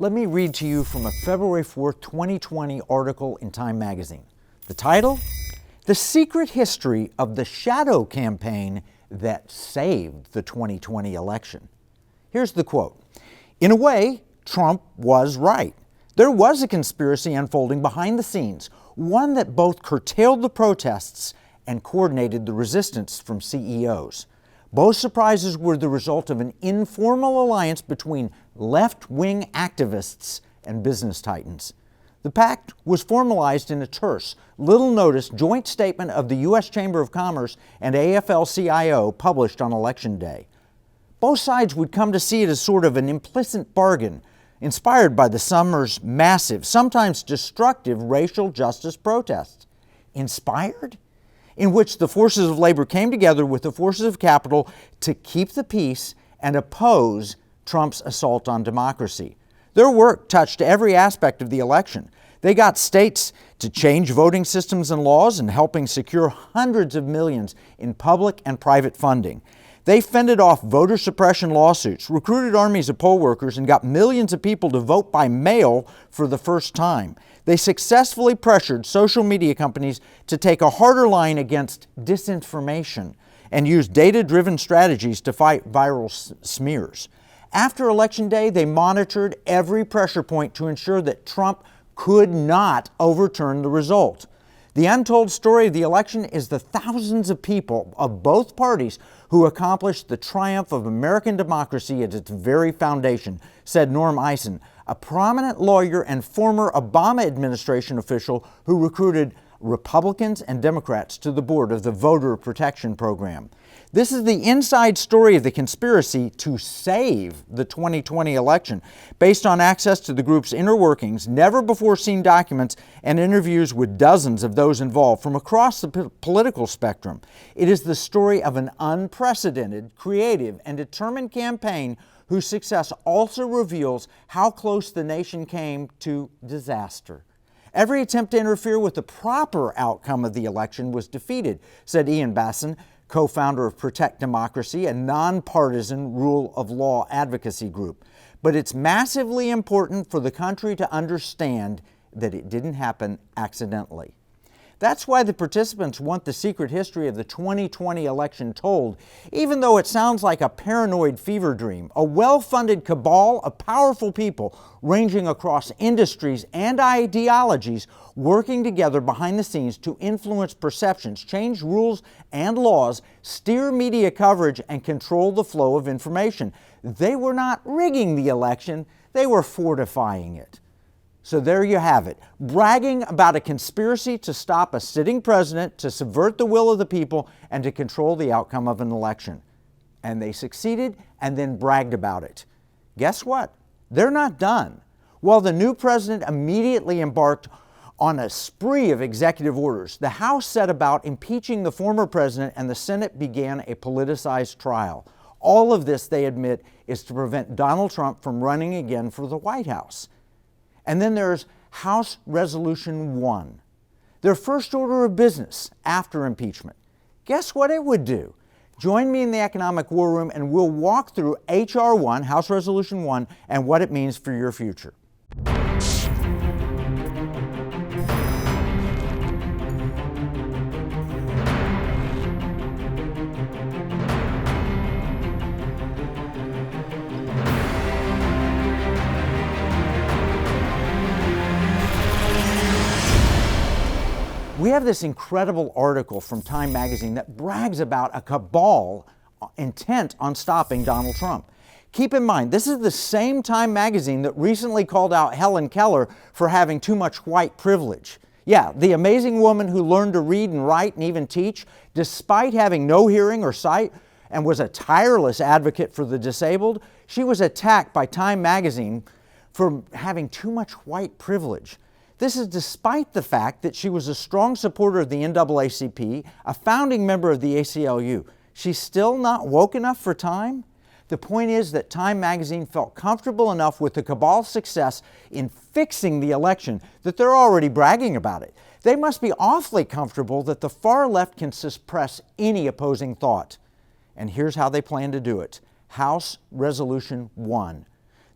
Let me read to you from a February 4th, 2020 article in Time magazine. The title, The Secret History of the Shadow Campaign That Saved the 2020 Election. Here's the quote. In a way, Trump was right. There was a conspiracy unfolding behind the scenes, one that both curtailed the protests and coordinated the resistance from CEOs. Both surprises were the result of an informal alliance between left-wing activists and business titans. The pact was formalized in a terse, little-noticed joint statement of the U.S. Chamber of Commerce and AFL-CIO published on Election Day. Both sides would come to see it as sort of an implicit bargain, inspired by the summer's massive, sometimes destructive racial justice protests. Inspired? In which the forces of labor came together with the forces of capital to keep the peace and oppose Trump's assault on democracy. Their work touched every aspect of the election. They got states to change voting systems and laws and helping secure hundreds of millions in public and private funding. They fended off voter suppression lawsuits, recruited armies of poll workers, and got millions of people to vote by mail for the first time. They successfully pressured social media companies to take a harder line against disinformation and use data-driven strategies to fight viral smears. After Election Day, they monitored every pressure point to ensure that Trump could not overturn the result. The untold story of the election is the thousands of people of both parties who accomplished the triumph of American democracy at its very foundation, said Norm Eisen, a prominent lawyer and former Obama administration official who recruited Republicans and Democrats to the board of the Voter Protection Program. This is the inside story of the conspiracy to save the 2020 election, based on access to the group's inner workings, never-before-seen documents, and interviews with dozens of those involved from across the political spectrum. It is the story of an unprecedented, creative, and determined campaign whose success also reveals how close the nation came to disaster. Every attempt to interfere with the proper outcome of the election was defeated, said Ian Basson, co-founder of Protect Democracy, a nonpartisan rule of law advocacy group. But it's massively important for the country to understand that it didn't happen accidentally. That's why the participants want the secret history of the 2020 election told, even though it sounds like a paranoid fever dream. A well-funded cabal of powerful people ranging across industries and ideologies working together behind the scenes to influence perceptions, change rules and laws, steer media coverage, and control the flow of information. They were not rigging the election, they were fortifying it. So there you have it, bragging about a conspiracy to stop a sitting president, to subvert the will of the people, and to control the outcome of an election. And they succeeded and then bragged about it. Guess what? They're not done. While the new president immediately embarked on a spree of executive orders, the House set about impeaching the former president and the Senate began a politicized trial. All of this, they admit, is to prevent Donald Trump from running again for the White House. And then there's House Resolution 1, their first order of business after impeachment. Guess what it would do? Join me in the Economic War Room and we'll walk through HR-1, House Resolution 1, and what it means for your future. We have this incredible article from Time magazine that brags about a cabal intent on stopping Donald Trump. Keep in mind, this is the same Time magazine that recently called out Helen Keller for having too much white privilege. Yeah, the amazing woman who learned to read and write and even teach, despite having no hearing or sight, and was a tireless advocate for the disabled, she was attacked by Time magazine for having too much white privilege. This is despite the fact that she was a strong supporter of the NAACP, a founding member of the ACLU. She's still not woke enough for Time? The point is that Time magazine felt comfortable enough with the cabal's success in fixing the election that they're already bragging about it. They must be awfully comfortable that the far left can suppress any opposing thought. And here's how they plan to do it. House Resolution 1.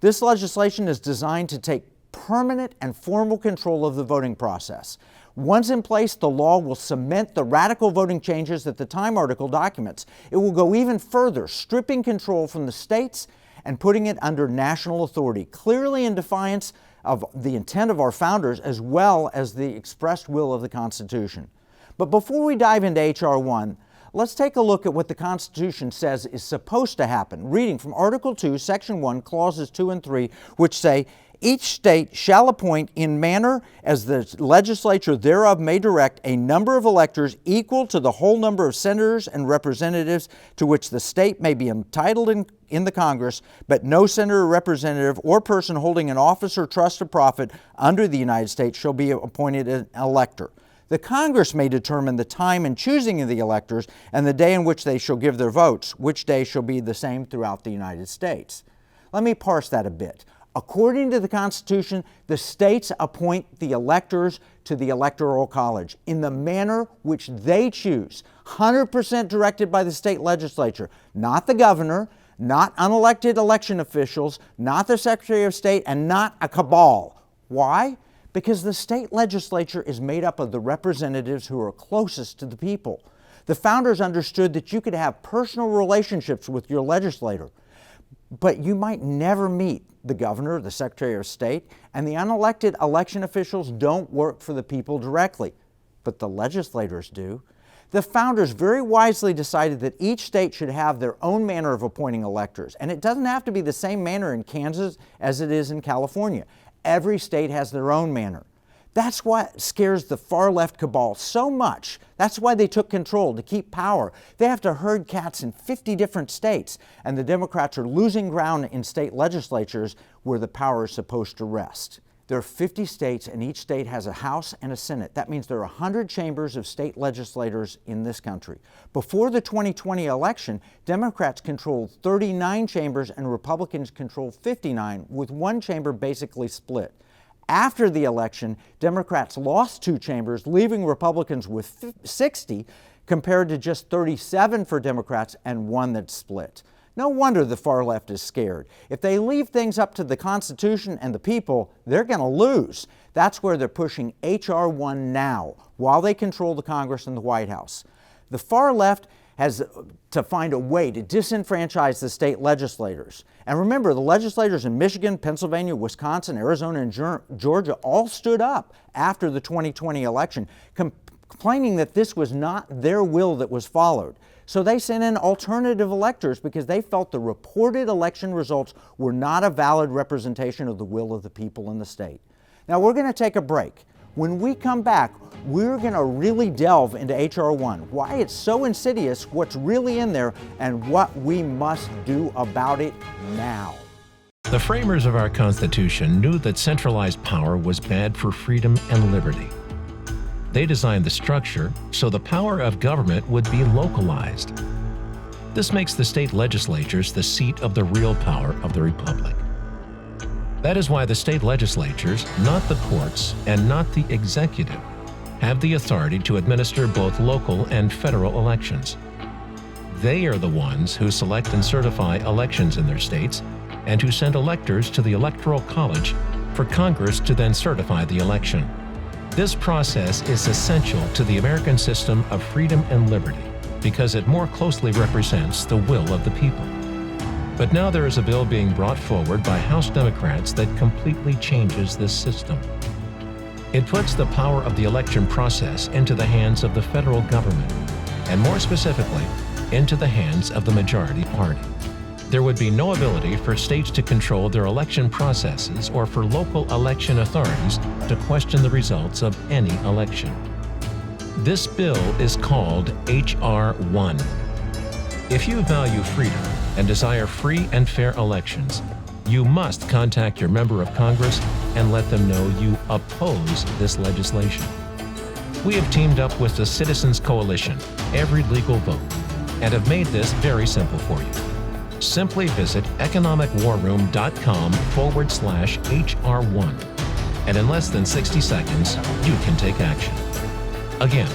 This legislation is designed to take permanent and formal control of the voting process. Once in place, the law will cement the radical voting changes that the Time article documents. It will go even further, stripping control from the states and putting it under national authority, clearly in defiance of the intent of our founders as well as the expressed will of the Constitution. But before we dive into HR-1, let's take a look at what the Constitution says is supposed to happen, reading from Article 2, Section 1, Clauses 2 and 3, which say, each state shall appoint in manner as the legislature thereof may direct a number of electors equal to the whole number of senators and representatives to which the state may be entitled in the Congress, but no senator, representative, or person holding an office or trust or profit under the United States shall be appointed an elector. The Congress may determine the time and choosing of the electors and the day in which they shall give their votes, which day shall be the same throughout the United States. Let me parse that a bit. According to the Constitution, the states appoint the electors to the Electoral College in the manner which they choose, 100% directed by the state legislature, not the governor, not unelected election officials, not the Secretary of State, and not a cabal. Why? Because the state legislature is made up of the representatives who are closest to the people. The founders understood that you could have personal relationships with your legislator, but you might never meet the governor, the Secretary of State, and the unelected election officials don't work for the people directly, but the legislators do. The founders very wisely decided that each state should have their own manner of appointing electors, and it doesn't have to be the same manner in Kansas as it is in California. Every state has their own manner. That's what scares the far-left cabal so much. That's why they took control, to keep power. They have to herd cats in 50 different states, and the Democrats are losing ground in state legislatures where the power is supposed to rest. There are 50 states, and each state has a House and a Senate. That means there are 100 chambers of state legislators in this country. Before the 2020 election, Democrats controlled 39 chambers and Republicans controlled 59, with one chamber basically split. After the election, Democrats lost 2 chambers, leaving Republicans with 60, compared to just 37 for Democrats and 1 that split. No wonder the far left is scared. If they leave things up to the Constitution and the people, they're going to lose. That's where they're pushing HR-1 now, while they control the Congress and the White House. The far left has to find a way to disenfranchise the state legislators. And remember, the legislators in Michigan, Pennsylvania, Wisconsin, Arizona, and Georgia all stood up after the 2020 election, complaining that this was not their will that was followed. So they sent in alternative electors because they felt the reported election results were not a valid representation of the will of the people in the state. Now we're going to take a break. When we come back, we're going to really delve into HR-1, why it's so insidious, what's really in there, and what we must do about it now. The framers of our Constitution knew that centralized power was bad for freedom and liberty. They designed the structure so the power of government would be localized. This makes the state legislatures the seat of the real power of the republic. That is why the state legislatures, not the courts and not the executive, have the authority to administer both local and federal elections. They are the ones who select and certify elections in their states and who send electors to the Electoral College for Congress to then certify the election. This process is essential to the American system of freedom and liberty because it more closely represents the will of the people. But now there is a bill being brought forward by House Democrats that completely changes this system. It puts the power of the election process into the hands of the federal government, and more specifically, into the hands of the majority party. There would be no ability for states to control their election processes or for local election authorities to question the results of any election. This bill is called HR-1. If you value freedom and desire free and fair elections, you must contact your member of Congress and let them know you oppose this legislation. We have teamed up with the Citizens Coalition, Every Legal Vote, and have made this very simple for you. Simply visit economicwarroom.com/HR1, and in less than 60 seconds, you can take action. Again,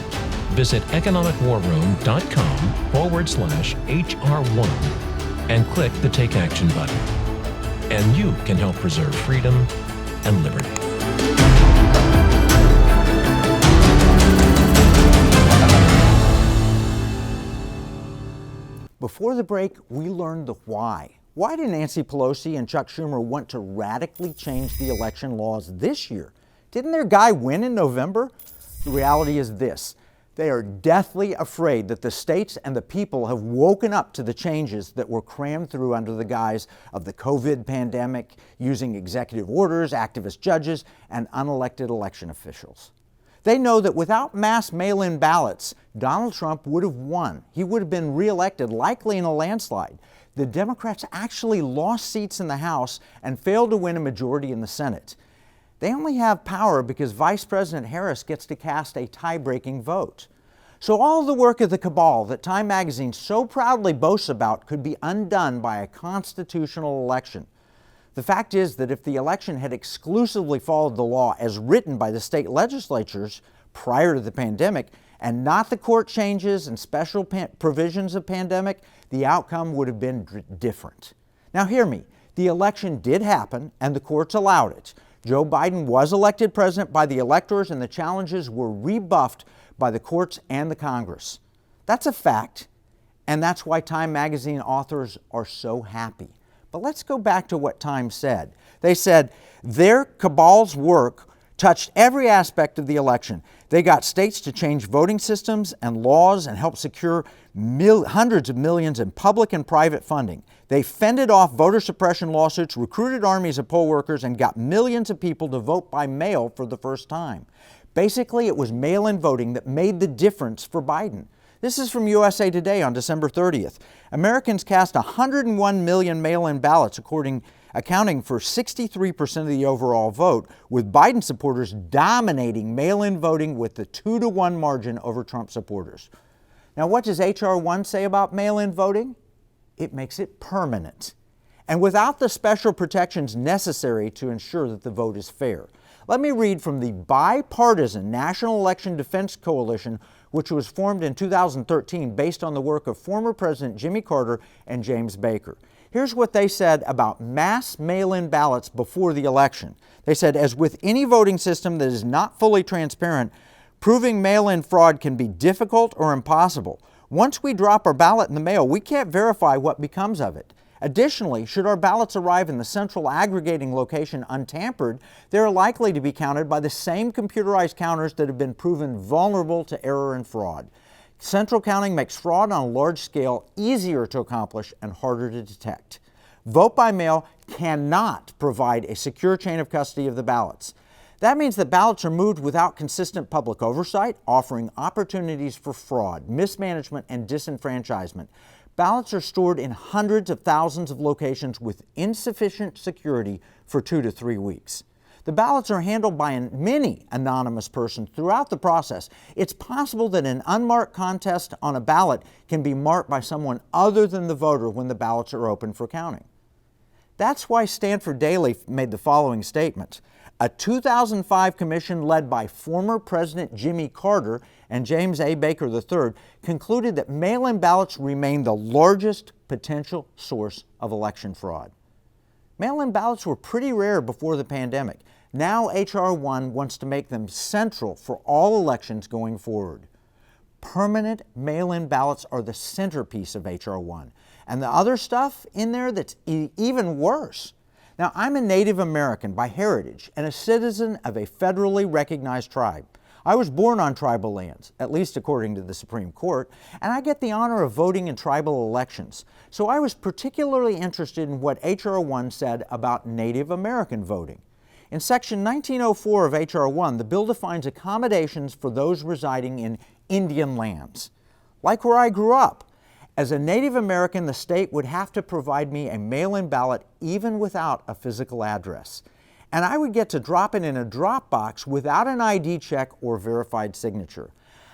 visit economicwarroom.com/HR1 and click the Take Action button. and you can help preserve freedom and liberty. Before the break, we learned the why. Why did Nancy Pelosi and Chuck Schumer want to radically change the election laws this year? Didn't their guy win in November? The reality is this. They are deathly afraid that the states and the people have woken up to the changes that were crammed through under the guise of the COVID pandemic, using executive orders, activist judges, and unelected election officials. They know that without mass mail-in ballots, Donald Trump would have won. He would have been reelected, likely in a landslide. The Democrats actually lost seats in the House and failed to win a majority in the Senate. They only have power because Vice President Harris gets to cast a tie-breaking vote. So all the work of the cabal that Time magazine so proudly boasts about could be undone by a constitutional election. The fact is that if the election had exclusively followed the law as written by the state legislatures prior to the pandemic, and not the court changes and special provisions of pandemic, the outcome would have been different. Now hear me, the election did happen and the courts allowed it. Joe Biden was elected president by the electors and the challenges were rebuffed by the courts and the Congress. That's a fact, and that's why Time magazine authors are so happy. But let's go back to what Time said. They said their cabal's work touched every aspect of the election. They got states to change voting systems and laws and help secure hundreds of millions in public and private funding. They fended off voter suppression lawsuits, recruited armies of poll workers, and got millions of people to vote by mail for the first time. Basically, it was mail-in voting that made the difference for Biden. This is from USA Today on December 30th. Americans cast 101 million mail-in ballots, accounting for 63% of the overall vote, with Biden supporters dominating mail-in voting with the 2-to-1 margin over Trump supporters. Now, what does HR-1 say about mail-in voting? It makes it permanent, and without the special protections necessary to ensure that the vote is fair. Let me read from the bipartisan National Election Defense Coalition, which was formed in 2013 based on the work of former President Jimmy Carter and James Baker. Here's what they said about mass mail-in ballots before the election. They said, as with any voting system that is not fully transparent, proving mail-in fraud can be difficult or impossible. Once we drop our ballot in the mail, we can't verify what becomes of it. Additionally, should our ballots arrive in the central aggregating location untampered, they are likely to be counted by the same computerized counters that have been proven vulnerable to error and fraud. Central counting makes fraud on a large scale easier to accomplish and harder to detect. Vote by mail cannot provide a secure chain of custody of the ballots. That means that ballots are moved without consistent public oversight, offering opportunities for fraud, mismanagement, and disenfranchisement. Ballots are stored in hundreds of thousands of locations with insufficient security for 2 to 3 weeks. The ballots are handled by many anonymous persons throughout the process. It's possible that an unmarked contest on a ballot can be marked by someone other than the voter when the ballots are open for counting. That's why Stanford Daily made the following statement. A 2005 commission led by former President Jimmy Carter and James A. Baker III concluded that mail-in ballots remain the largest potential source of election fraud. Mail-in ballots were pretty rare before the pandemic. Now HR-1 wants to make them central for all elections going forward. Permanent mail-in ballots are the centerpiece of HR-1, and the other stuff in there that's even worse. Now, I'm a Native American by heritage and a citizen of a federally recognized tribe. I was born on tribal lands, at least according to the Supreme Court, and I get the honor of voting in tribal elections. So I was particularly interested in what HR-1 said about Native American voting. In Section 1904 of HR-1, the bill defines accommodations for those residing in Indian lands, like where I grew up. As a Native American, the state would have to provide me a mail-in ballot even without a physical address. And I would get to drop it in a drop box without an ID check or verified signature.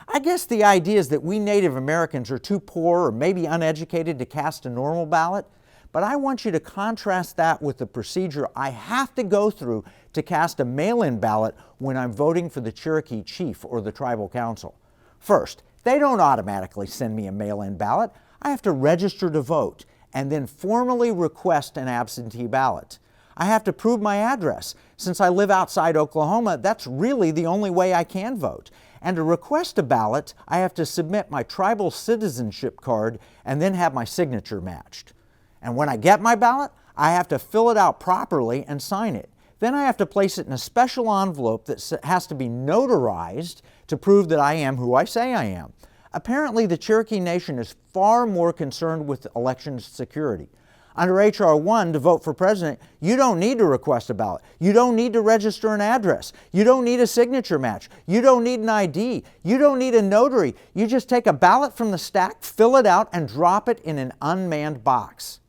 I guess the idea is that we Native Americans are too poor or maybe uneducated to cast a normal ballot, but I want you to contrast that with the procedure I have to go through to cast a mail-in ballot when I'm voting for the Cherokee chief or the tribal council. First, they don't automatically send me a mail-in ballot. I have to register to vote and then formally request an absentee ballot. I have to prove my address. Since I live outside Oklahoma, that's really the only way I can vote. And to request a ballot, I have to submit my tribal citizenship card and then have my signature matched. And when I get my ballot, I have to fill it out properly and sign it. Then I have to place it in a special envelope that has to be notarized to prove that I am who I say I am. Apparently, the Cherokee Nation is far more concerned with election security. Under HR-1, to vote for president, you don't need to request a ballot. You don't need to register an address. You don't need a signature match. You don't need an ID. You don't need a notary. You just take a ballot from the stack, fill it out, and drop it in an unmanned box.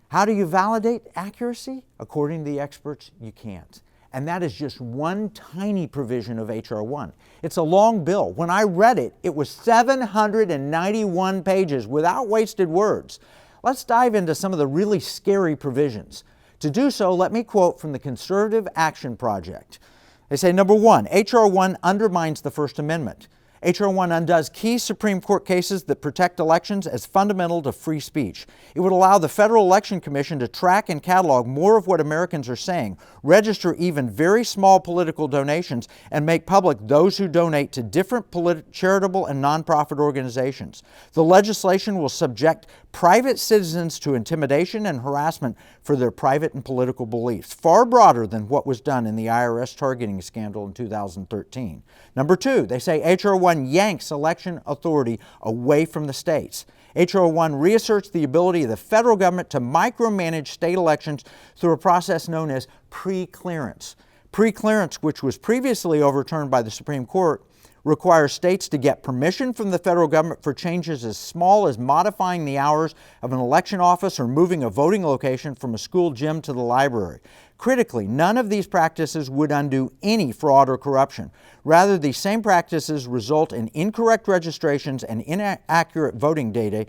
How do you validate accuracy? According to the experts, you can't. And that is just one tiny provision of HR-1. It's a long bill. When I read it, it was 791 pages without wasted words. Let's dive into some of the really scary provisions. To do so, let me quote from the Conservative Action Project. They say, number one, HR-1 undermines the First Amendment. HR-1 undoes key Supreme Court cases that protect elections as fundamental to free speech. It would allow the Federal Election Commission to track and catalog more of what Americans are saying, register even very small political donations, and make public those who donate to different charitable and nonprofit organizations. The legislation will subject private citizens to intimidation and harassment for their private and political beliefs, far broader than what was done in the IRS targeting scandal in 2013. Number two, they say HR-1 yanks election authority away from the states. HR-1 reasserts the ability of the federal government to micromanage state elections through a process known as pre-clearance. Pre-clearance, which was previously overturned by the Supreme Court, requires states to get permission from the federal government for changes as small as modifying the hours of an election office or moving a voting location from a school gym to the library. Critically, none of these practices would undo any fraud or corruption. Rather, these same practices result in incorrect registrations and inaccurate voting data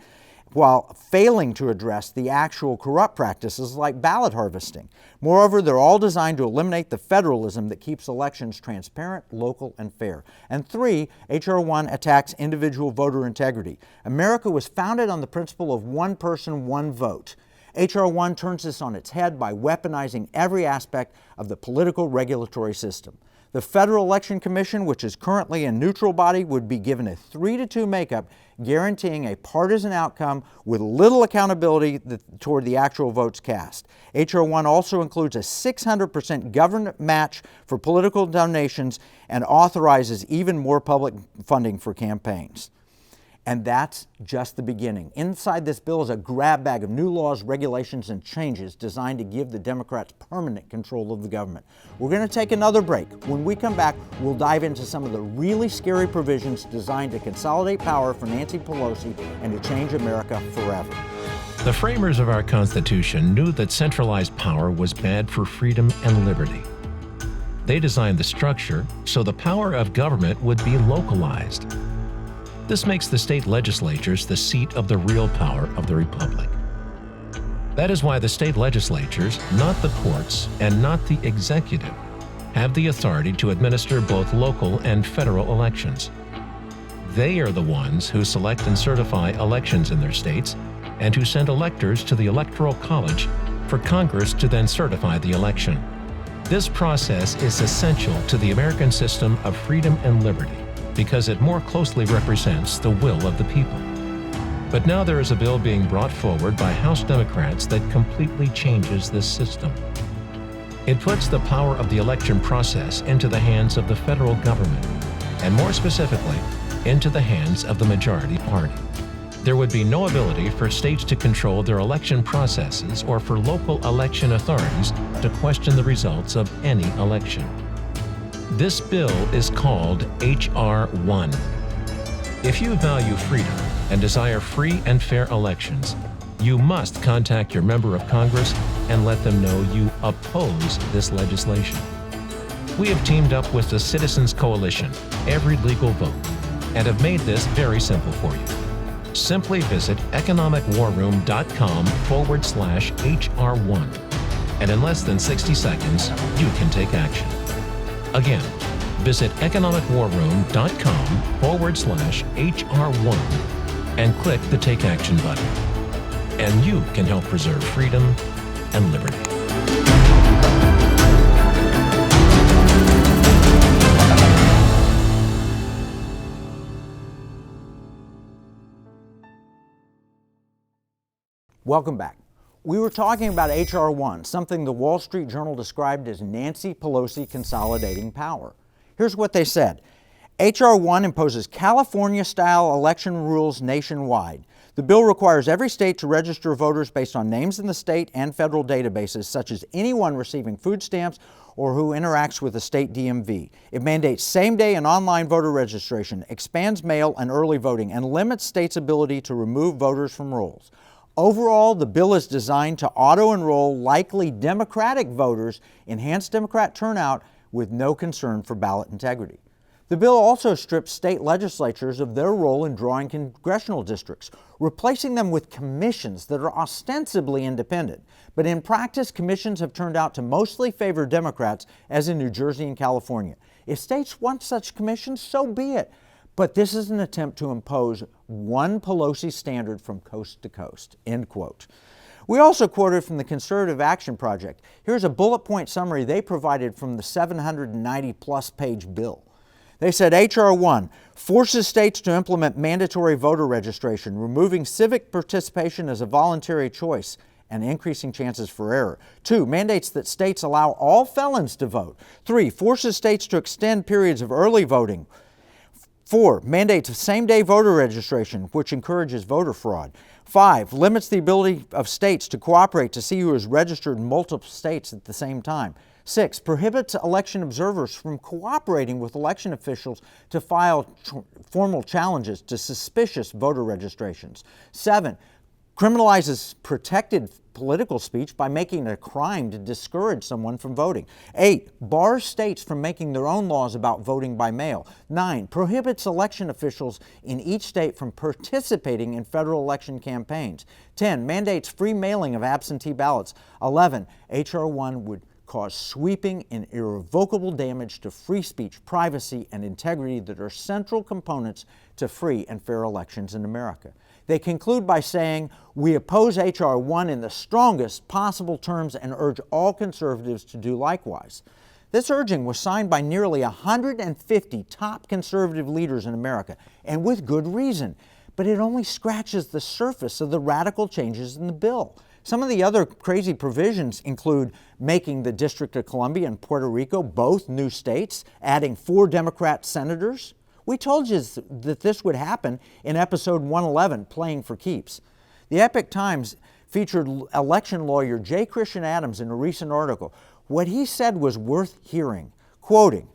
while failing to address the actual corrupt practices like ballot harvesting. Moreover, they're all designed to eliminate the federalism that keeps elections transparent, local, and fair. And three, HR-1 attacks individual voter integrity. America was founded on the principle of one person, one vote. HR-1 turns this on its head by weaponizing every aspect of the political regulatory system. The Federal Election Commission, which is currently a neutral body, would be given a 3-2 makeup, guaranteeing a partisan outcome with little accountability toward the actual votes cast. HR-1 also includes a 600% government match for political donations and authorizes even more public funding for campaigns. And that's just the beginning. Inside this bill is a grab bag of new laws, regulations, and changes designed to give the Democrats permanent control of the government. We're going to take another break. When we come back, we'll dive into some of the really scary provisions designed to consolidate power for Nancy Pelosi and to change America forever. The framers of our Constitution knew that centralized power was bad for freedom and liberty. They designed the structure so the power of government would be localized. This makes the state legislatures the seat of the real power of the republic. That is why the state legislatures, not the courts and not the executive, have the authority to administer both local and federal elections. They are the ones who select and certify elections in their states and who send electors to the Electoral College for Congress to then certify the election. This process is essential to the American system of freedom and liberty, because it more closely represents the will of the people. But now there is a bill being brought forward by House Democrats that completely changes this system. It puts the power of the election process into the hands of the federal government, and more specifically, into the hands of the majority party. There would be no ability for states to control their election processes or for local election authorities to question the results of any election. This bill is called HR-1. If you value freedom and desire free and fair elections, you must contact your member of Congress and let them know you oppose this legislation. We have teamed up with the Citizens Coalition, Every Legal Vote, and have made this very simple for you. Simply visit economicwarroom.com/HR1, and in less than 60 seconds, you can take action. Again, visit economicwarroom.com/HR1 and click the Take Action button. And you can help preserve freedom and liberty. Welcome back. We were talking about HR-1, something the Wall Street Journal described as Nancy Pelosi consolidating power. Here's what they said. HR-1 imposes California-style election rules nationwide. The bill requires every state to register voters based on names in the state and federal databases, such as anyone receiving food stamps or who interacts with the state DMV. It mandates same-day and online voter registration, expands mail and early voting, and limits states' ability to remove voters from rolls. Overall, the bill is designed to auto-enroll likely Democratic voters, enhance Democrat turnout, with no concern for ballot integrity. The bill also strips state legislatures of their role in drawing congressional districts, replacing them with commissions that are ostensibly independent. But in practice, commissions have turned out to mostly favor Democrats, as in New Jersey and California. If states want such commissions, so be it. But this is an attempt to impose one Pelosi standard from coast to coast, end quote. We also quoted from the Conservative Action Project. Here's a bullet point summary they provided from the 790-plus page bill. They said HR-1 forces states to implement mandatory voter registration, removing civic participation as a voluntary choice and increasing chances for error. 2, mandates that states allow all felons to vote. 3, forces states to extend periods of early voting. 4, mandates of same-day voter registration, which encourages voter fraud. 5, limits the ability of states to cooperate to see who is registered in multiple states at the same time. 6, prohibits election observers from cooperating with election officials to file formal challenges to suspicious voter registrations. 7, criminalizes protected political speech by making it a crime to discourage someone from voting. 8, bars states from making their own laws about voting by mail. 9, prohibits election officials in each state from participating in federal election campaigns. 10, mandates free mailing of absentee ballots. 11, HR-1 would cause sweeping and irrevocable damage to free speech, privacy, and integrity that are central components to free and fair elections in America. They conclude by saying, "We oppose HR-1 in the strongest possible terms and urge all conservatives to do likewise." This urging was signed by nearly 150 top conservative leaders in America, and with good reason. But it only scratches the surface of the radical changes in the bill. Some of the other crazy provisions include making the District of Columbia and Puerto Rico both new states, adding 4 Democrat senators. We told you that this would happen in episode 111, Playing for Keeps. The Epoch Times featured election lawyer J. Christian Adams in a recent article. What he said was worth hearing. Quoting,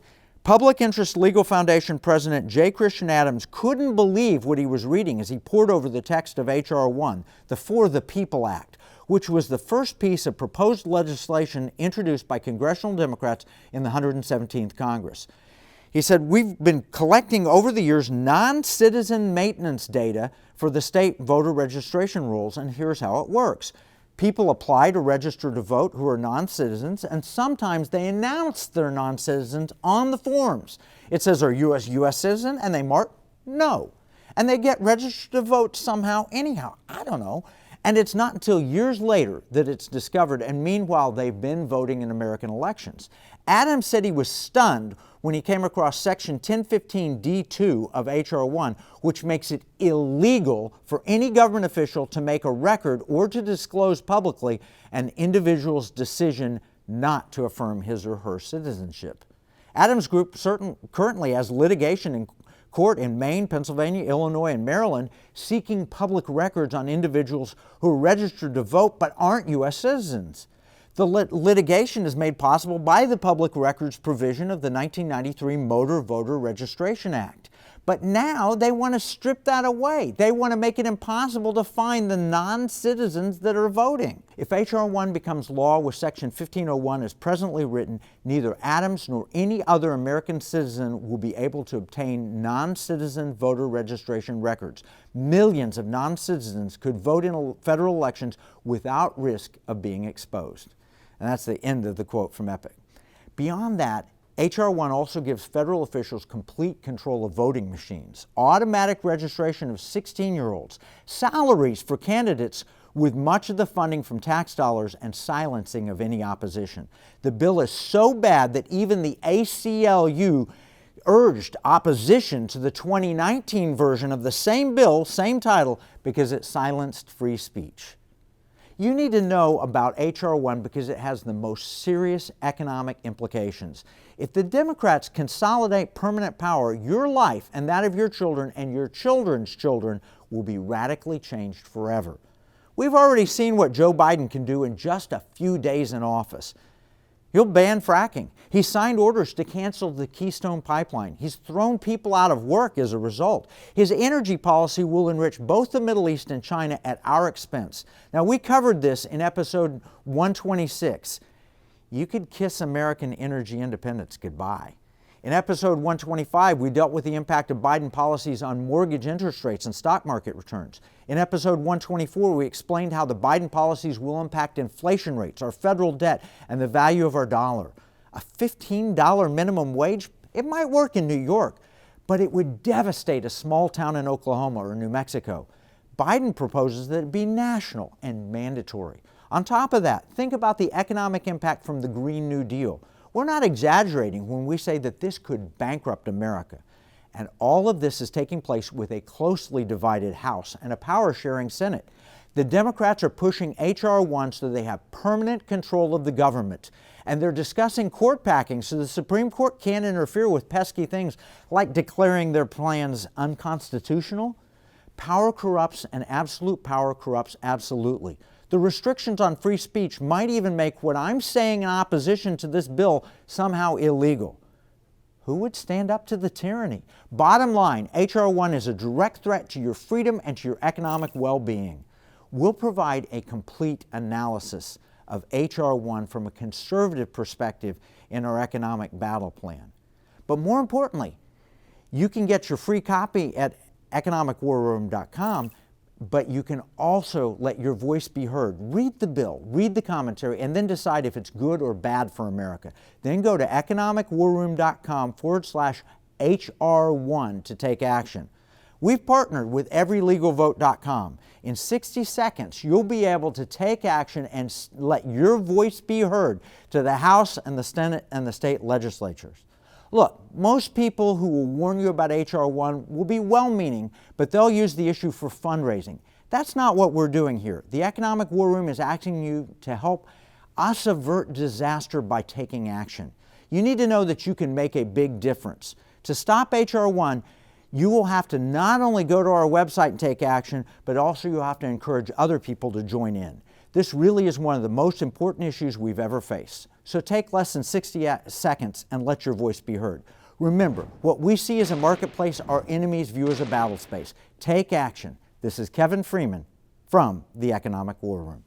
Public Interest Legal Foundation President J. Christian Adams couldn't believe what he was reading as he pored over the text of HR-1, the For the People Act, which was the first piece of proposed legislation introduced by congressional Democrats in the 117th Congress. He said, "We've been collecting over the years non-citizen maintenance data for the state voter registration rules, and here's how it works. People apply to register to vote who are non-citizens, and sometimes they announce they're non-citizens on the forms. It says, are you a U.S. citizen? And they mark no. And they get registered to vote somehow anyhow. I don't know. And it's not until years later that it's discovered, and meanwhile they've been voting in American elections. Adams said he was stunned when he came across Section 1015D2 of HR-1, which makes it illegal for any government official to make a record or to disclose publicly an individual's decision not to affirm his or her citizenship. Adams' group currently has litigation in court in Maine, Pennsylvania, Illinois, and Maryland seeking public records on individuals who are registered to vote but aren't U.S. citizens. The litigation is made possible by the public records provision of the 1993 Motor Voter Registration Act. But now they want to strip that away. They want to make it impossible to find the non-citizens that are voting. If HR-1 becomes law with Section 1501 as presently written, neither Adams nor any other American citizen will be able to obtain non-citizen voter registration records. Millions of non-citizens could vote in federal elections without risk of being exposed. And that's the end of the quote from Epic. Beyond that, HR-1 also gives federal officials complete control of voting machines, automatic registration of 16-year-olds, salaries for candidates with much of the funding from tax dollars, and silencing of any opposition. The bill is so bad that even the ACLU urged opposition to the 2019 version of the same bill, same title, because it silenced free speech. You need to know about HR-1 because it has the most serious economic implications. If the Democrats consolidate permanent power, your life and that of your children and your children's children will be radically changed forever. We've already seen what Joe Biden can do in just a few days in office. He'll ban fracking. He signed orders to cancel the Keystone Pipeline. He's thrown people out of work as a result. His energy policy will enrich both the Middle East and China at our expense. Now, we covered this in episode 126. You could kiss American energy independence goodbye. In episode 125, we dealt with the impact of Biden policies on mortgage interest rates and stock market returns. In episode 124, we explained how the Biden policies will impact inflation rates, our federal debt, and the value of our dollar. A $15 minimum wage? It might work in New York, but it would devastate a small town in Oklahoma or New Mexico. Biden proposes that it be national and mandatory. On top of that, think about the economic impact from the Green New Deal. We're not exaggerating when we say that this could bankrupt America. And all of this is taking place with a closely divided House and a power-sharing Senate. The Democrats are pushing HR-1 so they have permanent control of the government. And they're discussing court packing so the Supreme Court can't interfere with pesky things like declaring their plans unconstitutional. Power corrupts, and absolute power corrupts absolutely. The restrictions on free speech might even make what I'm saying in opposition to this bill somehow illegal. Who would stand up to the tyranny? Bottom line, HR-1 is a direct threat to your freedom and to your economic well-being. We'll provide a complete analysis of HR-1 from a conservative perspective in our economic battle plan. But more importantly, you can get your free copy at economicwarroom.com, but you can also let your voice be heard. Read the bill, read the commentary, and then decide if it's good or bad for America. Then go to economicwarroom.com/HR1 to take action. We've partnered with everylegalvote.com. In 60 seconds, you'll be able to take action and let your voice be heard to the House and the Senate and the state legislatures. Look, most people who will warn you about HR-1 will be well-meaning, but they'll use the issue for fundraising. That's not what we're doing here. The Economic War Room is asking you to help us avert disaster by taking action. You need to know that you can make a big difference. To stop HR-1, you will have to not only go to our website and take action, but also you'll have to encourage other people to join in. This really is one of the most important issues we've ever faced. So take less than 60 seconds and let your voice be heard. Remember, what we see as a marketplace, our enemies view as a battle space. Take action. This is Kevin Freeman from the Economic War Room.